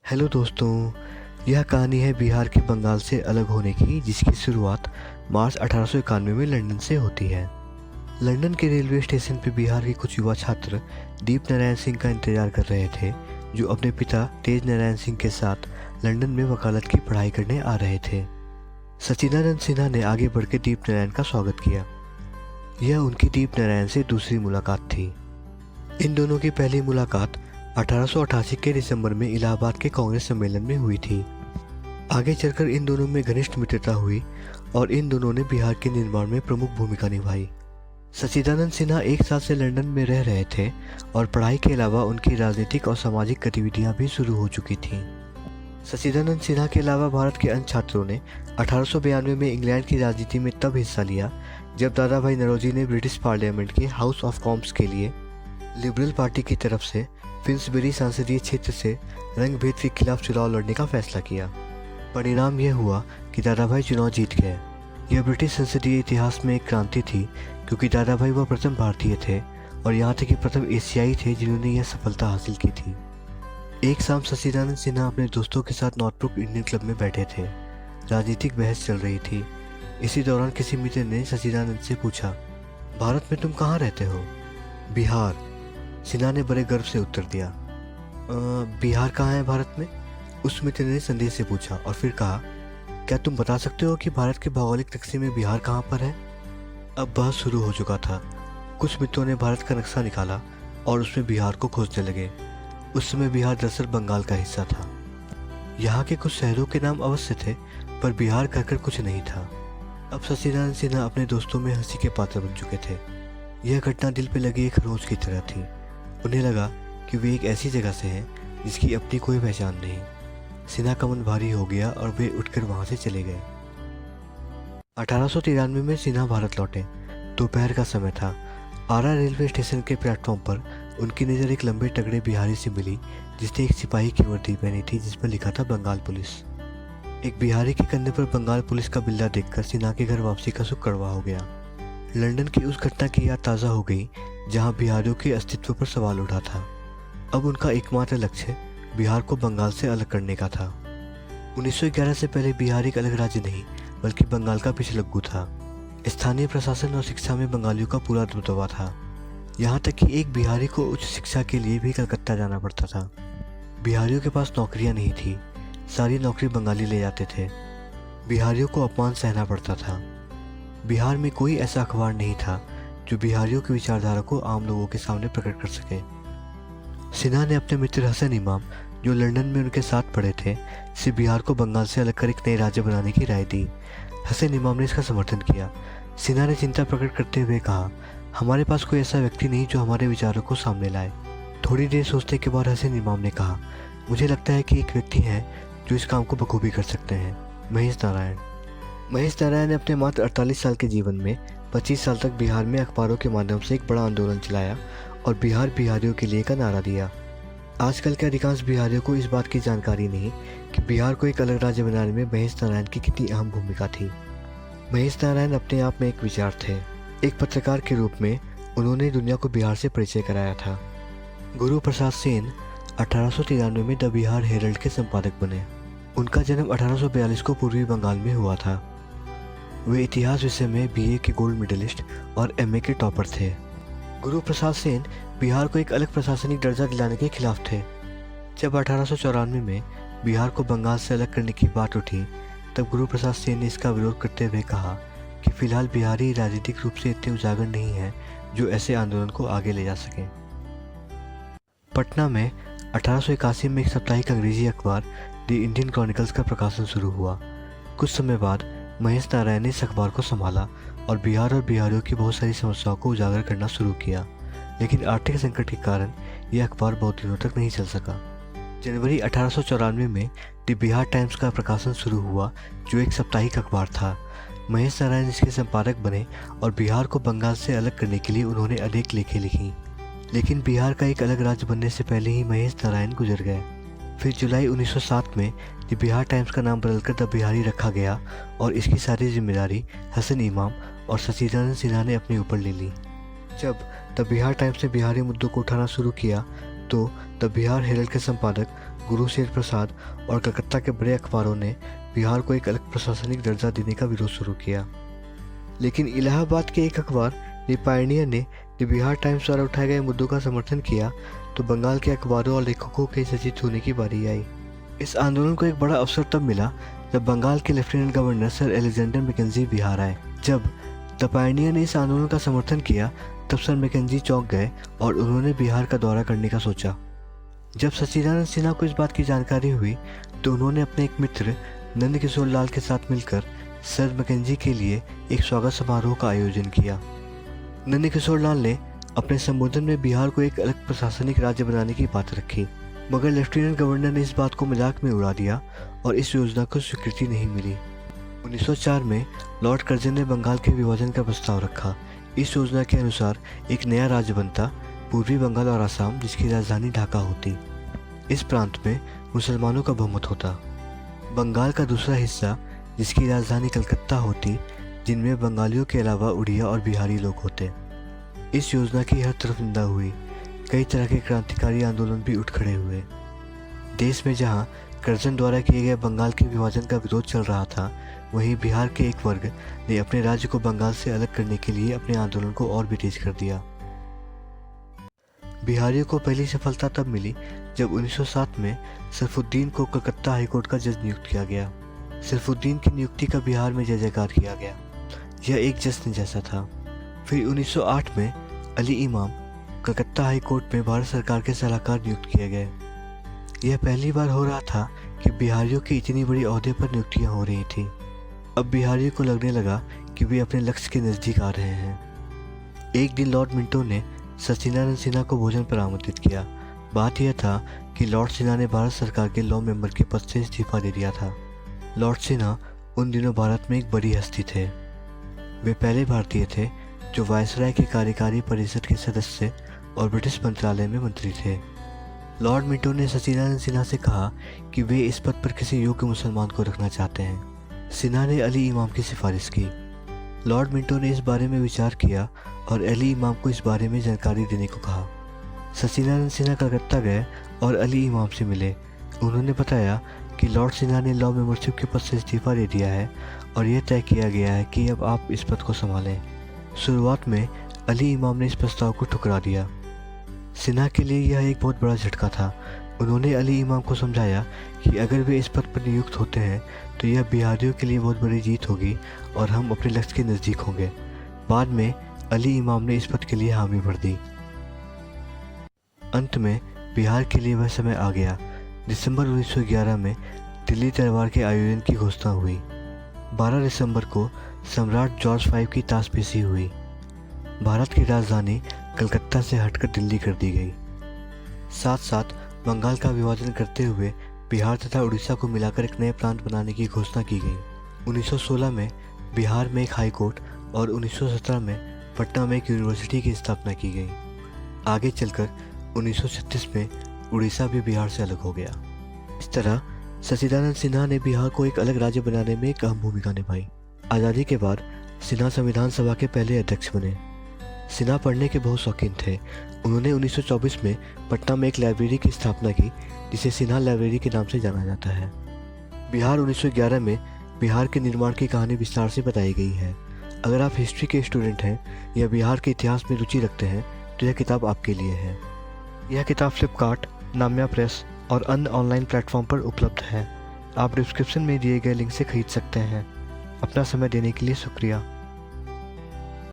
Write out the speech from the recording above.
Hello दोस्तों, यह कहानी है बिहार के बंगाल से अलग होने की, जिसकी शुरुआत मार्च 1891 में लंदन से होती है। लंदन के रेलवे स्टेशन पर बिहार के कुछ युवा छात्र दीप नारायण सिंह का इंतजार कर रहे थे, जो अपने पिता तेज नारायण सिंह के साथ लंदन में वकालत की पढ़ाई करने आ रहे थे। सच्चिदानंद सिन्हा ने आगे बढ़ के दीप नारायण का स्वागत किया। यह उनकी दीप नारायण से दूसरी मुलाकात थी। इन दोनों की पहली मुलाकात 1888 के दिसंबर में इलाहाबाद के कांग्रेस सम्मेलन में हुई थी। आगे चलकर इन दोनों में घनिष्ठ मित्रता हुई और इन दोनों ने बिहार के निर्माण में प्रमुख भूमिका निभाई। सच्चिदानंद सिन्हा एक साल से लंदन में रह रहे थे और पढ़ाई के अलावा उनकी राजनीतिक और सामाजिक गतिविधियां भी शुरू हो चुकी थीं। सच्चिदानंद सिन्हा के अलावा भारत के अन्य छात्रों ने 1892 में इंग्लैंड की राजनीति में तब हिस्सा लिया जब दादा भाई नौरोजी ने ब्रिटिश पार्लियामेंट के हाउस ऑफ कॉमन्स के लिए लिबरल पार्टी की तरफ से फिन्सबरी संसदीय क्षेत्र से रंगभेद के खिलाफ चुनाव लड़ने का फैसला किया। परिणाम यह हुआ कि दादाभाई चुनाव जीत गए। यह ब्रिटिश संसदीय इतिहास में एक क्रांति थी, क्योंकि दादाभाई वह प्रथम भारतीय थे और यहाँ तक कि प्रथम एशियाई थे जिन्होंने यह सफलता हासिल की थी। एक शाम सच्चिदानंद सिन्हा अपने दोस्तों के साथ नॉर्थब्रुक इंडियन क्लब में बैठे थे। राजनीतिक बहस चल रही थी। इसी दौरान किसी मित्र ने सच्चिदानंद से पूछा, भारत में तुम कहाँ रहते हो? बिहार। सिन्हा ने बड़े गर्व से उत्तर दिया। बिहार कहाँ है भारत में? उस मित्र ने संदेह से पूछा और फिर कहा, क्या तुम बता सकते हो कि भारत के भौगोलिक नक्शे में बिहार कहाँ पर है? अब बहस शुरू हो चुका था। कुछ मित्रों ने भारत का नक्शा निकाला और उसमें बिहार को खोजने लगे। उस समय बिहार दरअसल बंगाल का हिस्सा था। यहाँ के कुछ शहरों के नाम अवश्य थे, पर बिहार कहकर कुछ नहीं था। अब सच्चिदानंद सिन्हा अपने दोस्तों में हंसी के पात्र बन चुके थे। यह घटना दिल पे लगी एक खरोंच की तरह थी। उन्हें लगा कि वे एक ऐसी जगह से हैं जिसकी अपनी कोई पहचान नहीं। सिन्हा का मन भारी हो गया और वे उठकर वहां से चले गए। 1893 में सिन्हा भारत लौटे। दोपहर का समय था। आरा रेलवे स्टेशन के प्लेटफॉर्म पर उनकी नज़र एक लंबे तगड़े बिहारी से मिली, जिसने एक सिपाही की वर्दी पहनी थी जिस पर लिखा था बंगाल पुलिस। एक बिहारी के कंधे पर बंगाल पुलिस का बिल्ला देखकर सिन्हा के घर वापसी का सुख कड़वा हो गया। लंदन की उस घटना की याद ताज़ा हो गई जहां बिहारियों के अस्तित्व पर सवाल उठा था। अब उनका एकमात्र लक्ष्य बिहार को बंगाल से अलग करने का था। 1911 से पहले बिहार एक अलग राज्य नहीं, बल्कि बंगाल का पिछलग्गू था। स्थानीय प्रशासन और शिक्षा में बंगालियों का पूरा दबदबा था। यहाँ तक कि एक बिहारी को उच्च शिक्षा के लिए भी कलकत्ता जाना पड़ता था। बिहारियों के पास नौकरियाँ नहीं थी। सारी नौकरी बंगाली ले जाते थे। बिहारियों को अपमान सहना पड़ता था। बिहार में कोई ऐसा अखबार नहीं था जो बिहारियों की विचारधारा को आम लोगों के सामने प्रकट कर सके। सिन्हा ने अपने मित्र हसन इमाम, जो लंदन में उनके साथ पढ़े थे, से बिहार को बंगाल से अलग कर एक नए राज्य बनाने की राय दी। हसन इमाम ने इसका समर्थन किया। सिन्हा ने चिंता प्रकट करते हुए कहा, हमारे पास कोई ऐसा व्यक्ति नहीं जो हमारे विचारों को सामने लाए। थोड़ी देर सोचने के बाद हसन इमाम ने कहा, मुझे लगता है कि एक व्यक्ति है जो इस काम को बखूबी कर सकते हैं, महेश नारायण। महेश नारायण ने अपने मात्र 48 साल के जीवन में 25 साल तक बिहार में अखबारों के माध्यम से एक बड़ा आंदोलन चलाया और बिहार बिहारियों के लिए का नारा दिया। आजकल के अधिकांश बिहारियों को इस बात की जानकारी नहीं कि बिहार को एक अलग राज्य बनाने में महेश नारायण की कितनी अहम भूमिका थी। महेश नारायण अपने आप में एक विचार थे। एक पत्रकार के रूप में उन्होंने दुनिया को बिहार से परिचय कराया था। गुरु प्रसाद सेन 1893 में द बिहार हेरल्ड के संपादक बने। उनका जन्म 1842 को पूर्वी बंगाल में हुआ था। वे इतिहास विषय में बीए के गोल्ड मेडलिस्ट और एमए के टॉपर थे। गुरु प्रसाद सेन बिहार को एक अलग प्रशासनिक दर्जा दिलाने के खिलाफ थे। जब 1894 में बिहार को बंगाल से अलग करने की बात उठी, तब गुरु प्रसाद सेन ने इसका विरोध करते हुए कहा कि फिलहाल बिहारी राजनीतिक रूप से इतने उजागर नहीं है जो ऐसे आंदोलन को आगे ले जा सकें। पटना में 1881 में एक साप्ताहिक अंग्रेजी अखबार द इंडियन क्रॉनिकल्स का प्रकाशन शुरू हुआ। कुछ समय बाद महेश नारायण ने इस अखबार को संभाला और बिहार और बिहारियों की बहुत सारी समस्याओं को उजागर करना शुरू किया, लेकिन आर्थिक संकट के कारण यह अखबार बहुत दिनों तक नहीं चल सका। जनवरी 1894 में द बिहार टाइम्स का प्रकाशन शुरू हुआ, जो एक साप्ताहिक अखबार था। महेश नारायण इसके संपादक बने और बिहार को बंगाल से अलग करने के लिए उन्होंने अनेक लेखें लिखीं, लेकिन बिहार का एक अलग राज्य बनने से पहले ही महेश नारायण गुजर गए। फिर जुलाई 1907 में द बिहार टाइम्स का नाम बदलकर द बिहारी रखा गया और इसकी सारी जिम्मेदारी हसन इमाम और सच्चिदानंद सिन्हा ने अपने ऊपर ले ली। जब द बिहार टाइम्स ने बिहारी मुद्दों को उठाना शुरू किया तो द बिहार हेरल्ड के संपादक गुरु शेर प्रसाद और कलकत्ता के बड़े अखबारों ने बिहार को एक अलग प्रशासनिक दर्जा देने का विरोध शुरू किया। लेकिन इलाहाबाद के एक अखबार द पायनियर ने जब बिहार टाइम्स द्वारा उठाए गए मुद्दों का समर्थन किया तो बंगाल के अखबारों और लेखकों के सचेत होने की बारी आई। इस आंदोलन को एक बड़ा अवसर तब मिला जब बंगाल के lieutenant governor sir Alexander Mackenzie Bihar आए। जब द पायनियर ने इस आंदोलन का समर्थन किया तब सर मैकेंजी चौंक गए और उन्होंने बिहार का दौरा करने का सोचा। जब सचिदानंद सिन्हा को इस बात की जानकारी हुई तो उन्होंने अपने एक मित्र नंद किशोर लाल के साथ मिलकर सर मैकेंजी के लिए एक स्वागत समारोह का आयोजन किया। नंद किशोर लाल ने अपने संबोधन में बिहार को एक अलग प्रशासनिक राज्य बनाने की बात रखी, मगर लेफ्टिनेंट गवर्नर ने इस बात को मजाक में उड़ा दिया और इस योजना को स्वीकृति नहीं मिली। 1904 में लॉर्ड कर्जन ने बंगाल के विभाजन का प्रस्ताव रखा। इस योजना के अनुसार एक नया राज्य बनता, पूर्वी बंगाल और असम, जिसकी राजधानी ढाका होती। इस प्रांत में मुसलमानों का बहुमत होता। बंगाल का दूसरा हिस्सा जिसकी राजधानी कलकत्ता होती, जिनमें बंगालियों के अलावा उड़िया और बिहारी लोग होते। इस योजना की हर तरफ निंदा हुई। कई तरह के क्रांतिकारी आंदोलन भी उठ खड़े हुए। देश में जहां कर्जन द्वारा किए गए बंगाल के विभाजन का विरोध चल रहा था, वहीं बिहार के एक वर्ग ने अपने राज्य को बंगाल से अलग करने के लिए अपने आंदोलन को और भी तेज कर दिया। बिहारियों को पहली सफलता तब मिली जब 1907 में सरफुद्दीन को कलकत्ता हाईकोर्ट का जज नियुक्त किया गया। सरफुद्दीन की नियुक्ति का बिहार में जय जयकार किया गया। यह एक जश्न जैसा था। फिर 1908 में अली इमाम कलकत्ता हाईकोर्ट में भारत सरकार के सलाहकार नियुक्त किए गए। यह पहली बार हो रहा था कि बिहारियों की इतनी बड़ी ओहदे पर नियुक्तियां हो रही थी। अब बिहारियों को लगने लगा कि वे अपने लक्ष्य के नज़दीक आ रहे हैं। एक दिन लॉर्ड मिंटो ने सचिदानंद सिन्हा को भोजन पर आमंत्रित किया। बात यह था कि लॉर्ड सिन्हा ने भारत सरकार के लॉ मेंबर के पद से इस्तीफा दे दिया था। लॉर्ड सिन्हा उन दिनों भारत में एक बड़ी हस्ती थे। वे पहले भारतीय थे जो वायसराय के कार्यकारी परिषद के सदस्य और ब्रिटिश मंत्रालय में मंत्री थे। लॉर्ड मिंटो ने सचिदानंद सिन्हा से कहा कि वे इस पद पर किसी योग्य मुसलमान को रखना चाहते हैं। सिन्हा ने अली इमाम की सिफारिश की। लॉर्ड मिंटो ने इस बारे में विचार किया और अली इमाम को इस बारे में जानकारी देने को कहा। सचिदानंद सिन्हा कलकत्ता गए और अली इमाम से मिले। उन्होंने बताया कि लॉर्ड सिन्हा ने लॉ मेंबरशिप के पद से इस्तीफा दे दिया है और यह तय किया गया है कि अब आप इस पद को संभालें। शुरुआत में अली इमाम ने इस प्रस्ताव को ठुकरा दिया। सिन्हा के लिए यह एक बहुत बड़ा झटका था। उन्होंने अली इमाम को समझाया कि अगर वे इस पद पर नियुक्त होते हैं तो यह बिहारियों के लिए बहुत बड़ी जीत होगी और हम अपने लक्ष्य के नज़दीक होंगे। बाद में अली इमाम ने इस पद के लिए हामी भर दी। अंत में बिहार के लिए वह समय आ गया। दिसंबर 1911 में दिल्ली दरबार के आयोजन की घोषणा हुई। 12 दिसंबर को सम्राट जॉर्ज V की ताशपेशी हुई। भारत की राजधानी कलकत्ता से हटकर दिल्ली कर दी गई। साथ साथ बंगाल का विभाजन करते हुए बिहार तथा उड़ीसा को मिलाकर एक नए प्रांत बनाने की घोषणा की गई। 1916 में बिहार में एक हाई कोर्ट और 1917 में पटना में एक यूनिवर्सिटी की स्थापना की गई। आगे चलकर 1936 में उड़ीसा भी बिहार से अलग हो गया। इस तरह सचिदानंद सिन्हा ने बिहार को एक अलग राज्य बनाने में एक अहम भूमिका निभाई। आज़ादी के बाद सिन्हा संविधान सभा के पहले अध्यक्ष बने। सिन्हा पढ़ने के बहुत शौकीन थे। उन्होंने 1924 में पटना में एक लाइब्रेरी की स्थापना की जिसे सिन्हा लाइब्रेरी के नाम से जाना जाता है। बिहार 1911 में बिहार के निर्माण की कहानी विस्तार से बताई गई है। अगर आप हिस्ट्री के स्टूडेंट हैं या बिहार के इतिहास में रुचि रखते हैं तो यह किताब आपके लिए है। यह किताब फ्लिपकार्ट, नाम्या प्रेस और अन्य ऑनलाइन प्लेटफॉर्म पर उपलब्ध है। आप डिस्क्रिप्शन में दिए गए लिंक से खरीद सकते हैं। अपना समय देने के लिए शुक्रिया।